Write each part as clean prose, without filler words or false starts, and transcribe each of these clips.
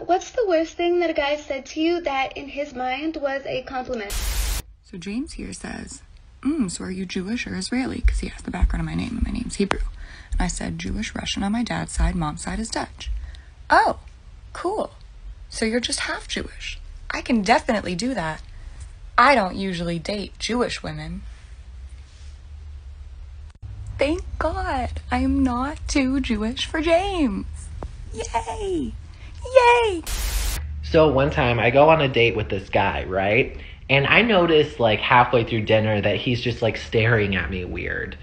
What's the worst thing that a guy said to you that in his mind was a compliment? So James here says, so are you Jewish or Israeli? Because he asked the background of my name, and my name's Hebrew. And I said, Jewish, Russian on my dad's side, mom's side is Dutch. Oh, cool. So you're just half Jewish. I can definitely do that. I don't usually date Jewish women. Thank God I am not too Jewish for James. Yay! Yay! So one time I go on a date with this guy, right? And I notice like halfway through dinner that he's just like staring at me weird.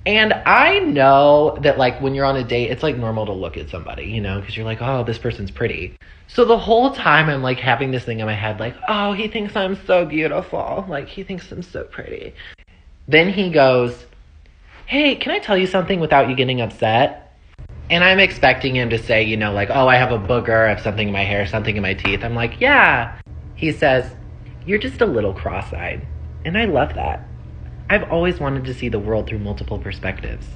And I know that like when you're on a date, it's like normal to look at somebody, you know, because you're like, oh, this person's pretty. So the whole time I'm like having this thing in my head like, oh, he thinks I'm so beautiful. Like he thinks I'm so pretty. Then he goes, hey, can I tell you something without you getting upset? And I'm expecting him to say, you know, like, oh, I have a booger, I have something in my hair, something in my teeth. I'm like, yeah. He says, you're just a little cross-eyed. And I love that. I've always wanted to see the world through multiple perspectives.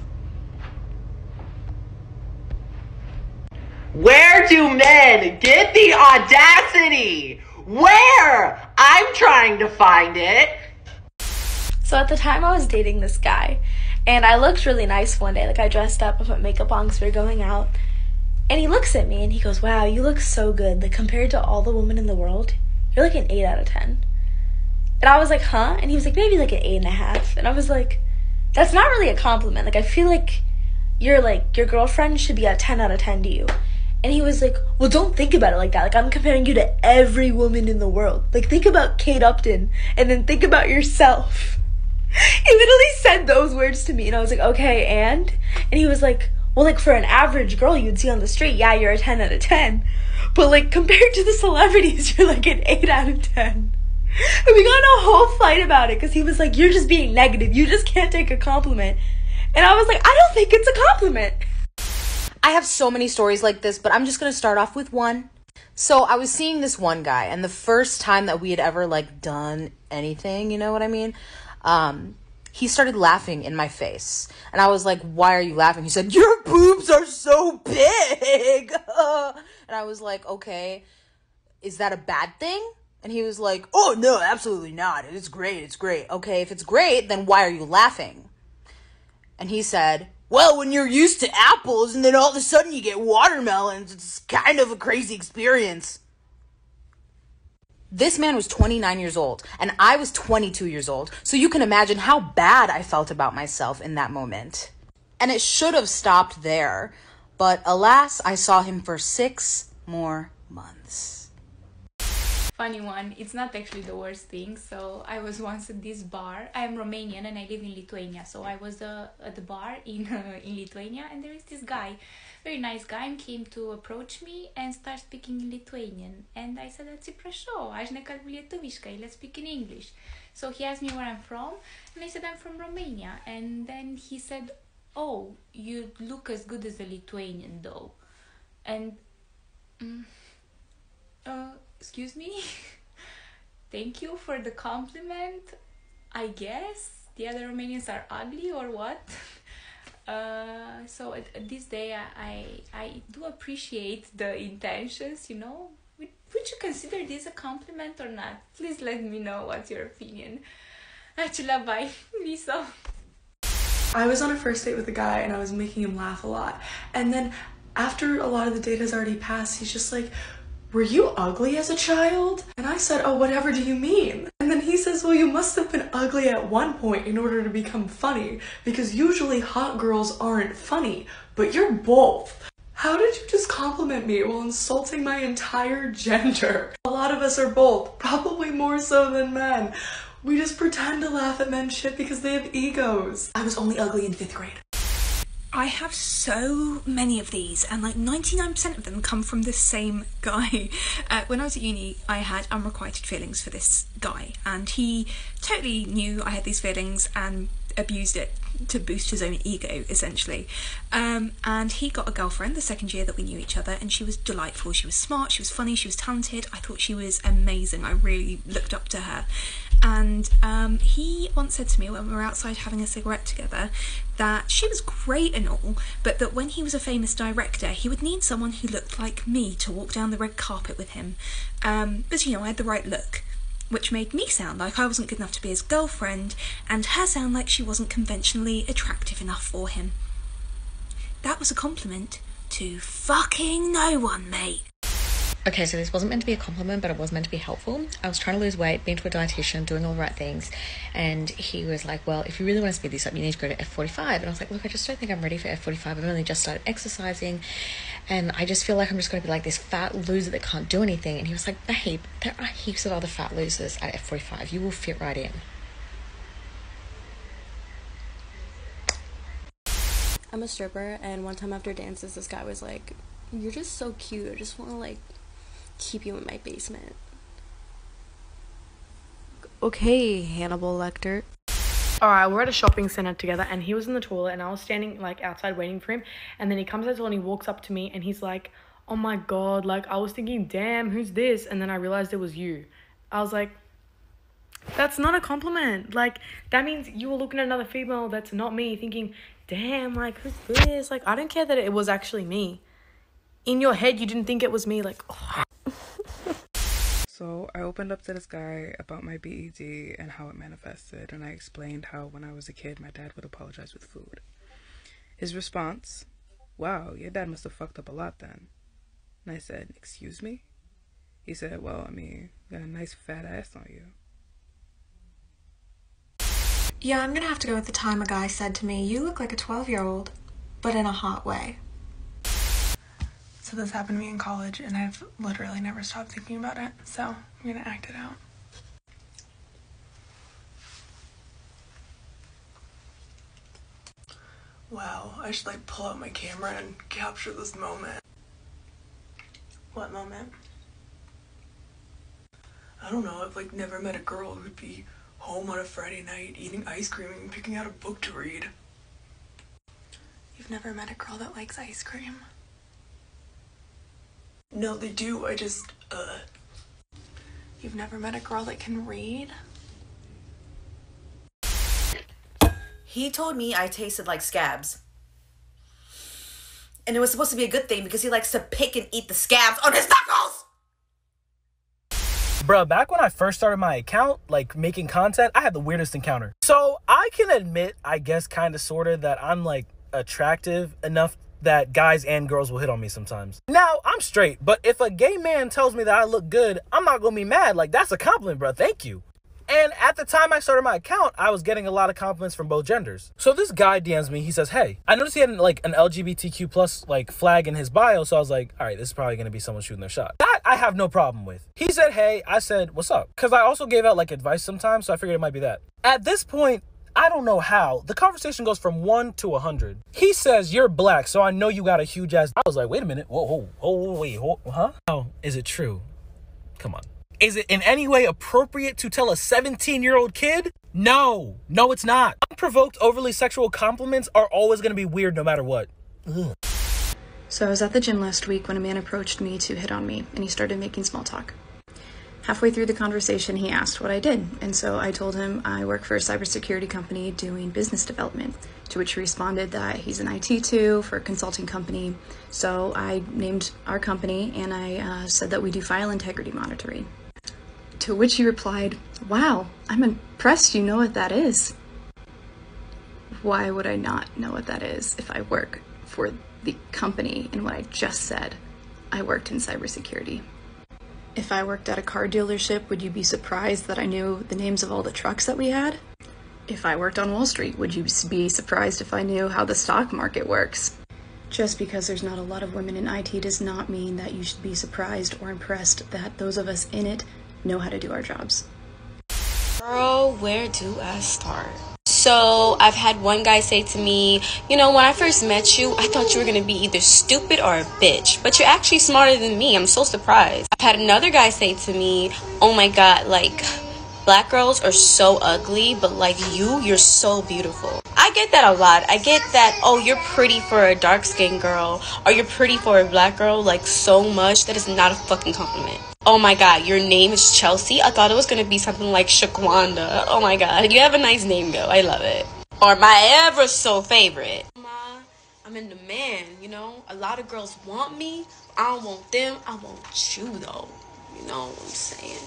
Where do men get the audacity? Where? I'm trying to find it. So at the time I was dating this guy, and I looked really nice one day. Like I dressed up, I put makeup on because we were going out. And he looks at me and he goes, wow, you look so good. Like compared to all the women in the world, you're like an 8 out of 10. And I was like, huh? And he was like, maybe like an 8.5. And I was like, that's not really a compliment. Like I feel like your girlfriend should be a 10 out of 10 to you. And he was like, well, don't think about it like that. Like I'm comparing you to every woman in the world. Like think about Kate Upton and then think about yourself. He literally said those words to me and I was like, okay, and he was like, well, like for an average girl you'd see on the street, yeah, you're a 10 out of 10. But like compared to the celebrities, you're like an 8 out of 10. And we got in a whole fight about it because he was like, you're just being negative. You just can't take a compliment. And I was like, I don't think it's a compliment. I have so many stories like this, but I'm just going to start off with one. So I was seeing this one guy, and the first time that we had ever like done anything, you know what I mean? He started laughing in my face. And I was like, why are you laughing? He said, your boobs are so big. And I was like, okay, is that a bad thing? And he was like, oh, no, absolutely not. It's great. It's great. Okay, if it's great, then why are you laughing? And he said, well, when you're used to apples and then all of a sudden you get watermelons, it's kind of a crazy experience. This man was 29 years old and I was 22 years old. So you can imagine how bad I felt about myself in that moment. And it should have stopped there. But alas, I saw him for 6 more months. Funny one, it's not actually the worst thing. So I was once at this bar. I am Romanian and I live in Lithuania. So I was at the bar in Lithuania, and there is this guy, very nice guy, and came to approach me and start speaking in Lithuanian. And I said, atsiprašau, aš nekalbu lietuviškai, let's speak in English. So he asked me where I'm from, and I said I'm from Romania. And then he said, oh, you look as good as a Lithuanian though. And excuse me? Thank you for the compliment. I guess the other Romanians are ugly or what? So at this day I do appreciate the intentions, you know. Would you consider this a compliment or not? Please let me know what's your opinion. Acela, bye. Lisa. I was on a first date with a guy and I was making him laugh a lot. And then after a lot of the date has already passed, he's just like, were you ugly as a child? And I said, oh, whatever do you mean? And then he says, well, you must have been ugly at one point in order to become funny, because usually hot girls aren't funny, but you're both. How did you just compliment me while insulting my entire gender? A lot of us are both, probably more so than men. We just pretend to laugh at men's shit because they have egos. I was only ugly in 5th grade. I have so many of these, and like 99% of them come from this same guy. When I was at uni, I had unrequited feelings for this guy, and he totally knew I had these feelings, and abused it to boost his own ego, essentially. And he got a girlfriend the second year that we knew each other, and she was delightful. She was smart, she was funny, she was talented. I thought she was amazing. I really looked up to her. And he once said to me when we were outside having a cigarette together that she was great and all, but that when he was a famous director, he would need someone who looked like me to walk down the red carpet with him. But you know, I had the right look, which made me sound like I wasn't good enough to be his girlfriend, and her sound like she wasn't conventionally attractive enough for him. That was a compliment to fucking no one, mate. Okay, so this wasn't meant to be a compliment, but it was meant to be helpful. I was trying to lose weight, being to a dietitian, doing all the right things, and he was like, well, if you really want to speed this up, you need to go to F45. And I was like, look, I just don't think I'm ready for F45. I've only just started exercising, and I just feel like I'm just going to be like this fat loser that can't do anything. And he was like, babe, there are heaps of other fat losers at F45. You will fit right in. I'm a stripper, and one time after dances, this guy was like, you're just so cute. I just want to, like, keep you in my basement. Okay, Hannibal Lecter. Alright, we're at a shopping center together, and he was in the toilet, and I was standing, like, outside waiting for him, and then he comes out and he walks up to me, and he's like, oh my god, like, I was thinking, damn, who's this? And then I realized it was you. I was like, that's not a compliment. Like, that means you were looking at another female that's not me, thinking, damn, like, who's this? Like, I don't care that it was actually me. In your head, you didn't think it was me, like, oh. So I opened up to this guy about my BED and how it manifested, and I explained how when I was a kid, my dad would apologize with food. His response, wow, your dad must have fucked up a lot then. And I said, excuse me? He said, well, I mean, you got a nice fat ass on you. Yeah, I'm gonna have to go with the time a guy said to me, you look like a 12-year-old, but in a hot way. So this happened to me in college, and I've literally never stopped thinking about it, so I'm gonna act it out. Wow, I should like pull out my camera and capture this moment. What moment? I don't know, I've like never met a girl who'd be home on a Friday night eating ice cream and picking out a book to read. You've never met a girl that likes ice cream? No, they do. I just, You've never met a girl that can read? He told me I tasted like scabs. And it was supposed to be a good thing because he likes to pick and eat the scabs on his knuckles! Bruh, back when I first started my account, like making content, I had the weirdest encounter. So I can admit, I guess kind of sort of, that I'm like attractive enough that guys and girls will hit on me sometimes. Now, I'm straight, but if a gay man tells me that I look good, I'm not gonna be mad. Like, that's a compliment, bro. Thank you. And at the time I started my account, I was getting a lot of compliments from both genders. So this guy DMs me, he says, hey, I noticed he had like an LGBTQ plus like flag in his bio. So I was like, all right, this is probably gonna be someone shooting their shot. That I have no problem with. He said, hey, I said, what's up? Because I also gave out like advice sometimes, so I figured it might be that. At this point, I don't know how. The conversation goes from 1 to 100. He says, you're black, so I know you got a huge ass. I was like, wait a minute. Whoa, wait, huh? How is it true? Come on. Is it in any way appropriate to tell a 17-year-old kid? No, it's not. Unprovoked, overly sexual compliments are always going to be weird no matter what. Ugh. So I was at the gym last week when a man approached me to hit on me, and he started making small talk. Halfway through the conversation, he asked what I did, and so I told him I work for a cybersecurity company doing business development, to which he responded that he's an IT too for a consulting company. So I named our company, and I said that we do file integrity monitoring. To which he replied, wow, I'm impressed you know what that is. Why would I not know what that is if I work for the company in what I just said? I worked in cybersecurity. If I worked at a car dealership, would you be surprised that I knew the names of all the trucks that we had? If I worked on Wall Street, would you be surprised if I knew how the stock market works? Just because there's not a lot of women in IT does not mean that you should be surprised or impressed that those of us in it know how to do our jobs. Girl, where do I start? So I've had one guy say to me, you know, when I first met you, I thought you were going to be either stupid or a bitch, but you're actually smarter than me. I'm so surprised. I've had another guy say to me, oh my God, like, black girls are so ugly, but like you're so beautiful. I get that a lot. I get that, oh, you're pretty for a dark-skinned girl, or you're pretty for a black girl, like so much. That is not a fucking compliment. Oh my god, your name is Chelsea? I thought it was gonna be something like Shaquanda. Oh my god, you have a nice name though. I love it. Or my ever so favorite. I'm in demand, you know? A lot of girls want me. I don't want them. I want you though. You know what I'm saying?